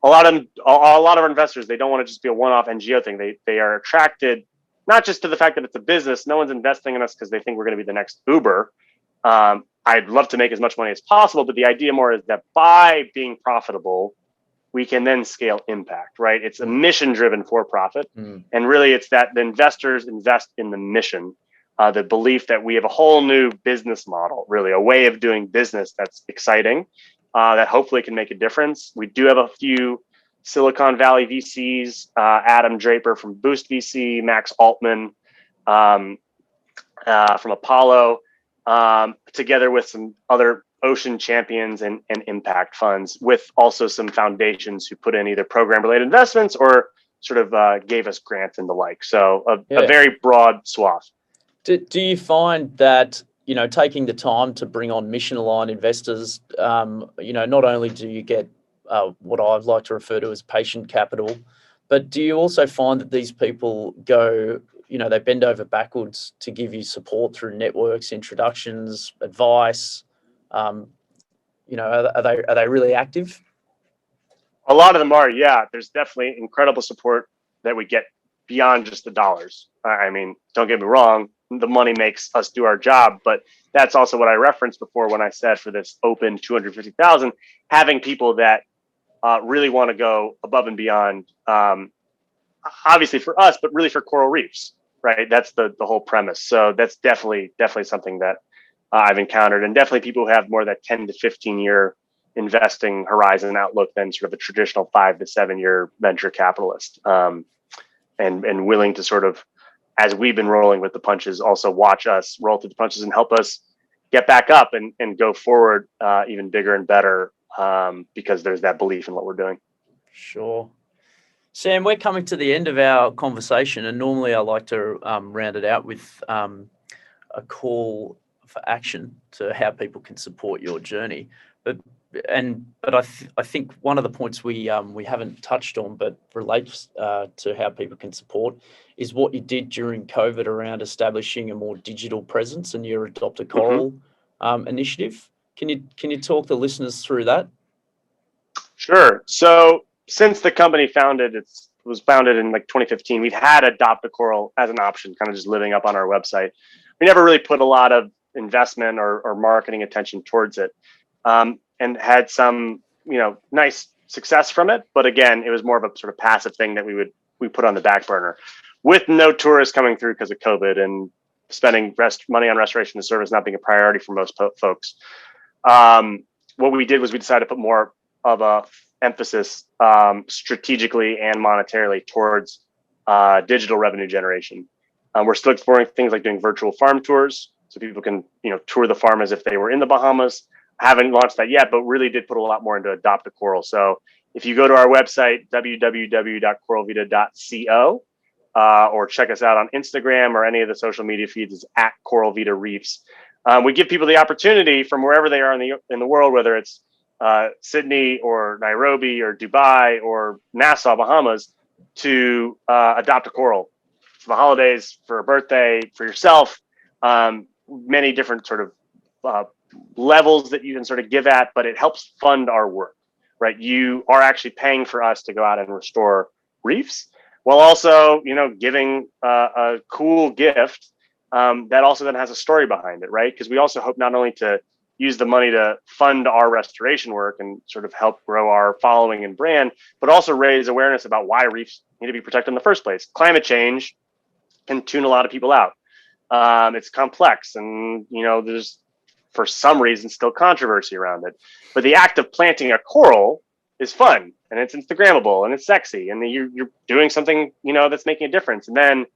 lot of our investors. They don't want to just be a one-off NGO thing. They are attracted not just to the fact that it's a business. No one's investing in us because they think we're going to be the next Uber. I'd love to make as much money as possible, but the idea more is that by being profitable, we can then scale impact, right? It's a mission-driven for-profit. And really it's that the investors invest in the mission, the belief that we have a whole new business model, really a way of doing business that's exciting, that hopefully can make a difference. We do have a few Silicon Valley VCs, Adam Draper from Boost VC, Max Altman from Apollo, together with some other ocean champions and impact funds, with also some foundations who put in either program-related investments or sort of gave us grants and the like. So a very broad swath. Do you find that, taking the time to bring on mission-aligned investors, not only do you get what I'd like to refer to as patient capital, but do you also find that these people go, they bend over backwards to give you support through networks, introductions, advice? Are they really active? A lot of them are, yeah. There's definitely incredible support that we get beyond just the dollars. I mean, don't get me wrong, the money makes us do our job, but that's also what I referenced before when I said for this open 250,000, having people that really want to go above and beyond, obviously for us, but really for coral reefs, right? That's the whole premise. So that's definitely something that I've encountered, and definitely people who have more of that 10 to 15 year investing horizon outlook than sort of a traditional 5 to 7 year venture capitalist, and willing to sort of, as we've been rolling with the punches, also watch us roll through the punches and help us get back up and go forward even bigger and better, because there's that belief in what we're doing. Sure. Sam, we're coming to the end of our conversation, and normally I like to round it out with a call for action to how people can support your journey. But I think one of the points we haven't touched on, but relates to how people can support, is what you did during COVID around establishing a more digital presence and your Adopt a Coral initiative. Can you talk the listeners through that? Sure. So since the company was founded in like 2015, we've had Adopt a Coral as an option, kind of just living up on our website. We never really put a lot of investment or marketing attention towards it, and had some nice success from it. But again, it was more of a sort of passive thing that we put on the back burner. With no tourists coming through because of COVID and spending money on restoration and service not being a priority for most folks, what we did was we decided to put more of a emphasis strategically and monetarily towards digital revenue generation. We're still exploring things like doing virtual farm tours, so people can tour the farm as if they were in the Bahamas. Haven't launched that yet, but really did put a lot more into Adopt a Coral. So if you go to our website, www.coralvita.co, or check us out on Instagram or any of the social media feeds, is at Coral Vita Reefs. We give people the opportunity from wherever they are in the world, whether it's Sydney or Nairobi or Dubai or Nassau, Bahamas, to adopt a coral for the holidays, for a birthday, for yourself. Many different sort of levels that you can sort of give at, but it helps fund our work, right? You are actually paying for us to go out and restore reefs, while also, giving a cool gift that also then has a story behind it, right? Because we also hope not only to use the money to fund our restoration work and sort of help grow our following and brand, but also raise awareness about why reefs need to be protected in the first place. Climate change can tune a lot of people out. It's complex, and there's for some reason still controversy around it. But the act of planting a coral is fun, and it's Instagrammable, and it's sexy, and you're doing something that's making a difference. And then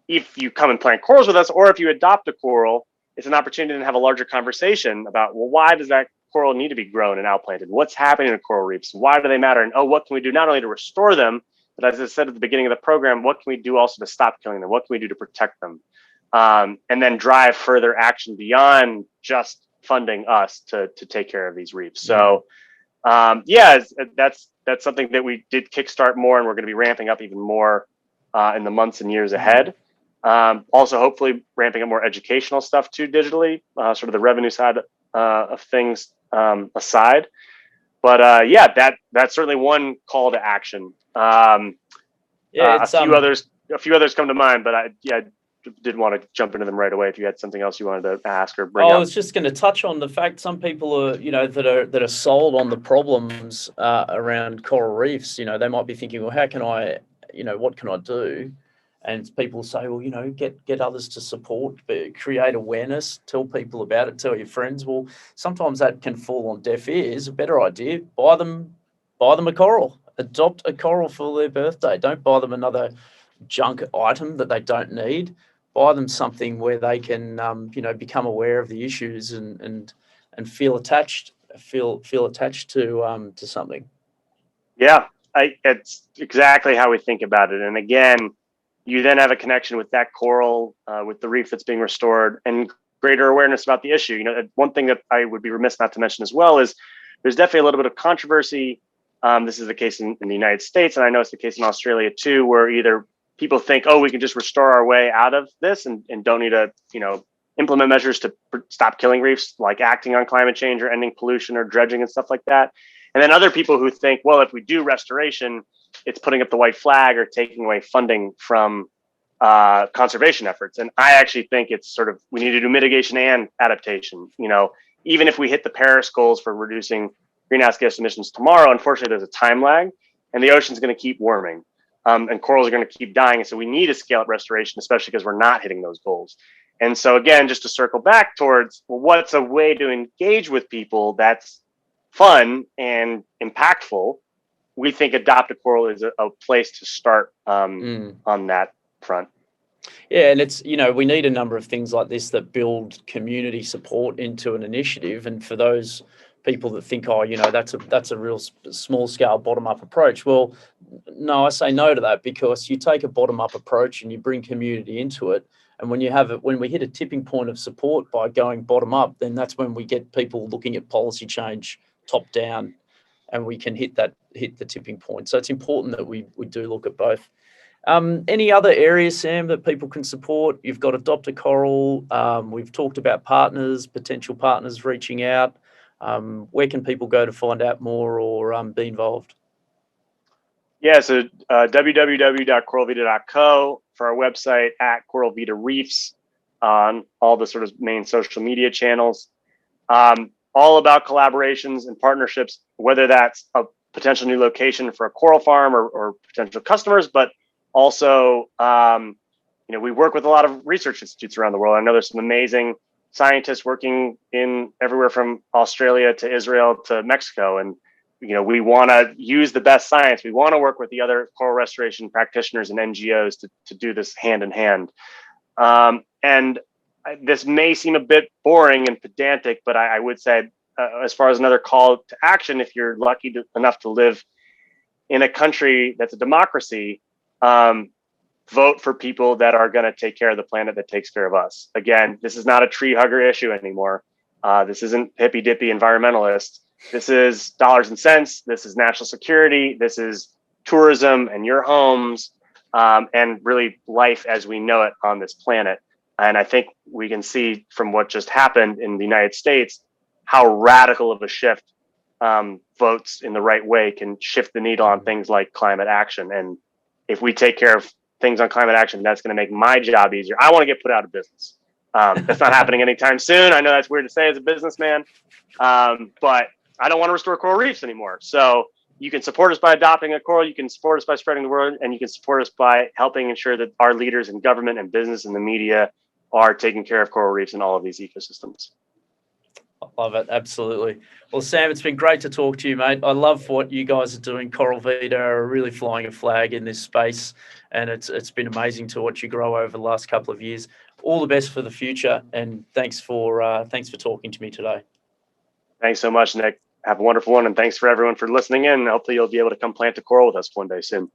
if you come and plant corals with us, or if you adopt a coral, it's an opportunity to have a larger conversation about, well, why does that coral need to be grown and outplanted? What's happening in coral reefs? Why do they matter? And what can we do not only to restore them, but as I said at the beginning of the program, what can we do also to stop killing them? What can we do to protect them? And then drive further action beyond just funding us to take care of these reefs. So that's something that we did kickstart more, and we're going to be ramping up even more in the months and years ahead. Also, hopefully ramping up more educational stuff too digitally, sort of the revenue side of things aside. But that's certainly one call to action. A few others come to mind, but I didn't want to jump into them right away. If you had something else you wanted to ask or bring up. I was just going to touch on the fact some people are, that are sold on the problems around coral reefs. They might be thinking, well, how can I, what can I do? And people say, well, get others to support, create awareness, tell people about it, tell your friends. Well, sometimes that can fall on deaf ears. A better idea: buy them a coral, adopt a coral for their birthday. Don't buy them another junk item that they don't need. Buy them something where they can, become aware of the issues and feel attached to something. Yeah, it's exactly how we think about it. And again, you then have a connection with that coral, with the reef that's being restored, and greater awareness about the issue. One thing that I would be remiss not to mention as well is there's definitely a little bit of controversy. This is the case in the United States, and I know it's the case in Australia too, where either people think, we can just restore our way out of this and don't need to, implement measures to stop killing reefs, like acting on climate change or ending pollution or dredging and stuff like that. And then other people who think, well, if we do restoration, it's putting up the white flag or taking away funding from conservation efforts. And I actually think it's sort of, we need to do mitigation and adaptation. Even if we hit the Paris goals for reducing greenhouse gas emissions tomorrow, unfortunately, there's a time lag, and the ocean's going to keep warming. And corals are going to keep dying. And so we need to scale up restoration, especially because we're not hitting those goals. And so again, just to circle back towards, well, what's a way to engage with people that's fun and impactful? We think Adopt a Coral is a place to start on that front. Yeah, and it's, we need a number of things like this that build community support into an initiative. And for those people that think, that's a real small scale bottom up approach. Well, no, I say no to that, because you take a bottom up approach and you bring community into it. And when we hit a tipping point of support by going bottom up, then that's when we get people looking at policy change top down, and we can hit the tipping point. So it's important that we do look at both. Any other areas, Sam, that people can support? You've got Adopt a Coral. We've talked about potential partners reaching out. Where can people go to find out more or be involved? Yeah, so www.coralvita.co for our website, at Coral Vita Reefs on all the sort of main social media channels. All about collaborations and partnerships, whether that's a potential new location for a coral farm or potential customers, but also, we work with a lot of research institutes around the world. I know there's some amazing scientists working in everywhere from Australia to Israel to Mexico. And, we want to use the best science. We want to work with the other coral restoration practitioners and NGOs to do this hand in hand. And this may seem a bit boring and pedantic, but I would say, as far as another call to action, if you're lucky enough to live in a country that's a democracy, vote for people that are going to take care of the planet that takes care of us. Again, this is not a tree hugger issue anymore. This isn't hippy dippy environmentalists. This is dollars and cents. This is national security. This is tourism and your homes, and really life as we know it on this planet. And I think we can see from what just happened in the United States how radical of a shift votes in the right way can shift the needle on things like climate action. And if we take care of things on climate action, that's going to make my job easier. I want to get put out of business. That's not happening anytime soon. I know that's weird to say as a businessman, but I don't want to restore coral reefs anymore. So you can support us by adopting a coral. You can support us by spreading the word, and you can support us by helping ensure that our leaders in government and business and the media are taking care of coral reefs and all of these ecosystems. I love it. Absolutely. Well, Sam, it's been great to talk to you, mate. I love what you guys are doing. Coral Vita are really flying a flag in this space, and it's been amazing to watch you grow over the last couple of years. All the best for the future, and thanks for talking to me today. Thanks so much, Nick. Have a wonderful one, and thanks for everyone for listening in. Hopefully you'll be able to come plant a coral with us one day soon.